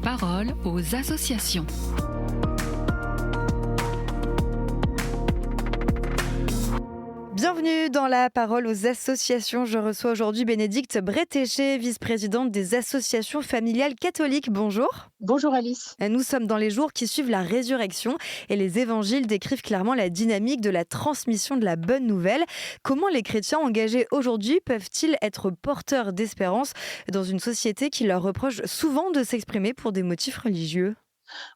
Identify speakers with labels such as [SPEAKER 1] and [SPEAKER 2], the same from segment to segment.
[SPEAKER 1] parole aux associations.
[SPEAKER 2] Bienvenue dans la parole aux associations. Je reçois aujourd'hui Bénédicte Bretéché, vice-présidente des associations familiales catholiques. Bonjour.
[SPEAKER 3] Bonjour Alice.
[SPEAKER 2] Nous sommes dans les jours qui suivent la résurrection et les évangiles décrivent clairement la dynamique de la transmission de la bonne nouvelle. Comment les chrétiens engagés aujourd'hui peuvent-ils être porteurs d'espérance dans une société qui leur reproche souvent de s'exprimer pour des motifs religieux ?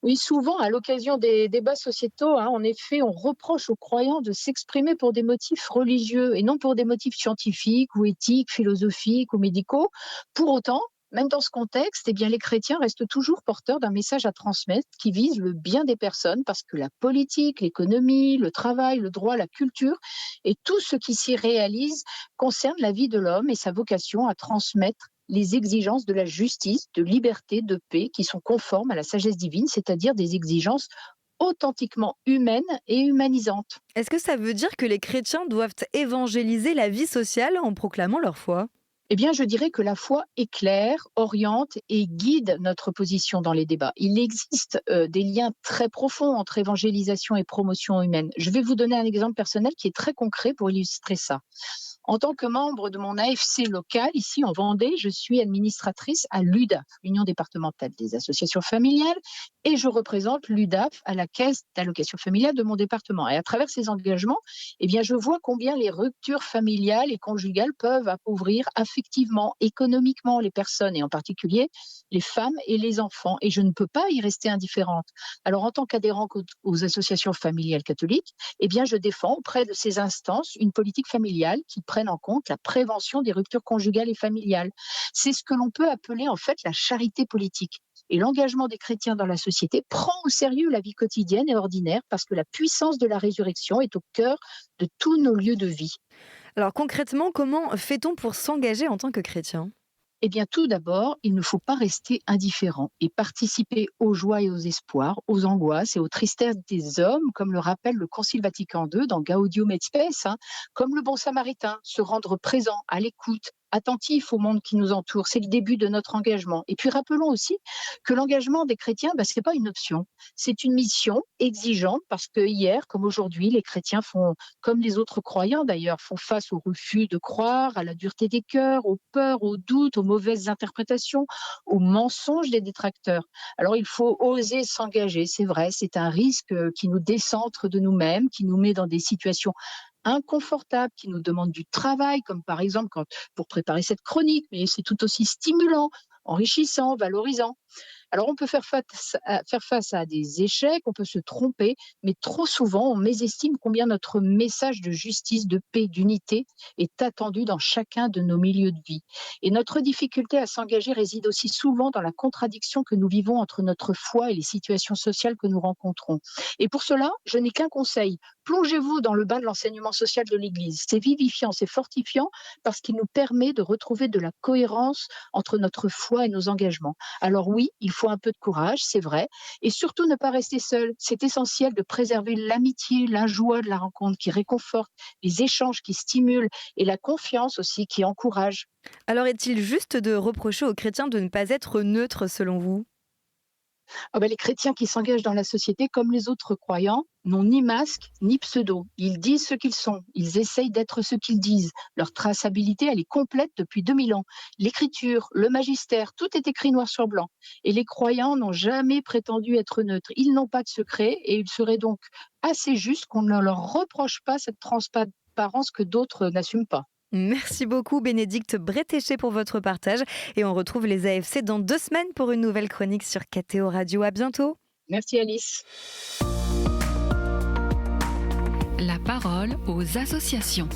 [SPEAKER 3] Oui, souvent, à l'occasion des débats sociétaux, en effet, on reproche aux croyants de s'exprimer pour des motifs religieux et non pour des motifs scientifiques ou éthiques, philosophiques ou médicaux. Pour autant, même dans ce contexte, les chrétiens restent toujours porteurs d'un message à transmettre qui vise le bien des personnes parce que la politique, l'économie, le travail, le droit, la culture et tout ce qui s'y réalise concerne la vie de l'homme et sa vocation à transmettre les exigences de la justice, de liberté, de paix qui sont conformes à la sagesse divine, c'est-à-dire des exigences authentiquement humaines et humanisantes.
[SPEAKER 2] Est-ce que ça veut dire que les chrétiens doivent évangéliser la vie sociale en proclamant leur foi ?
[SPEAKER 3] Je dirais que la foi éclaire, oriente et guide notre position dans les débats. Il existe des liens très profonds entre évangélisation et promotion humaine. Je vais vous donner un exemple personnel qui est très concret pour illustrer ça. En tant que membre de mon AFC local, ici en Vendée, je suis administratrice à l'UDAF, l'Union départementale des associations familiales, et je représente l'UDAF à la caisse d'allocation familiale de mon département. Et à travers ces engagements, je vois combien les ruptures familiales et conjugales peuvent appauvrir affectivement, économiquement les personnes, et en particulier les femmes et les enfants. Et je ne peux pas y rester indifférente. Alors, en tant qu'adhérente aux associations familiales catholiques, je défends auprès de ces instances une politique familiale qui prenne en compte la prévention des ruptures conjugales et familiales. C'est ce que l'on peut appeler en fait la charité politique. Et l'engagement des chrétiens dans la société prend au sérieux la vie quotidienne et ordinaire parce que la puissance de la résurrection est au cœur de tous nos lieux de vie.
[SPEAKER 2] Alors concrètement, comment fait-on pour s'engager en tant que chrétien ?
[SPEAKER 3] Tout d'abord, il ne faut pas rester indifférent et participer aux joies et aux espoirs, aux angoisses et aux tristesses des hommes, comme le rappelle le Concile Vatican II dans Gaudium et Spes, comme le bon samaritain, se rendre présent, à l'écoute, attentif au monde qui nous entoure. C'est le début de notre engagement. Et puis rappelons aussi que l'engagement des chrétiens, ce n'est pas une option. C'est une mission exigeante parce que hier, comme aujourd'hui, les chrétiens font, comme les autres croyants d'ailleurs, font face au refus de croire, à la dureté des cœurs, aux peurs, aux doutes, aux mauvaises interprétations, aux mensonges des détracteurs. Alors il faut oser s'engager, c'est vrai, c'est un risque qui nous décentre de nous-mêmes, qui nous met dans des situations inconfortables, qui nous demandent du travail, comme par exemple pour préparer cette chronique, mais c'est tout aussi stimulant, enrichissant, valorisant. Alors on peut faire face à des échecs, on peut se tromper, mais trop souvent on mésestime combien notre message de justice, de paix, d'unité est attendu dans chacun de nos milieux de vie. Et notre difficulté à s'engager réside aussi souvent dans la contradiction que nous vivons entre notre foi et les situations sociales que nous rencontrons. Et pour cela, je n'ai qu'un conseil. Plongez-vous dans le bain de l'enseignement social de l'Église. C'est vivifiant, c'est fortifiant parce qu'il nous permet de retrouver de la cohérence entre notre foi et nos engagements. Alors oui, il faut un peu de courage, c'est vrai, et surtout ne pas rester seul. C'est essentiel de préserver l'amitié, la joie de la rencontre qui réconforte, les échanges qui stimulent et la confiance aussi qui encourage.
[SPEAKER 2] Alors est-il juste de reprocher aux chrétiens de ne pas être neutres selon vous ?
[SPEAKER 3] Les chrétiens qui s'engagent dans la société, comme les autres croyants, n'ont ni masque ni pseudo. Ils disent ce qu'ils sont, ils essayent d'être ce qu'ils disent. Leur traçabilité, elle est complète depuis 2000 ans. L'écriture, le magistère, tout est écrit noir sur blanc. Et les croyants n'ont jamais prétendu être neutres. Ils n'ont pas de secret et il serait donc assez juste qu'on ne leur reproche pas cette transparence que d'autres n'assument pas.
[SPEAKER 2] Merci beaucoup Bénédicte Bretéché pour votre partage et on retrouve les AFC dans 2 semaines pour une nouvelle chronique sur KTO Radio. À bientôt.
[SPEAKER 3] Merci Alice.
[SPEAKER 1] La parole aux associations.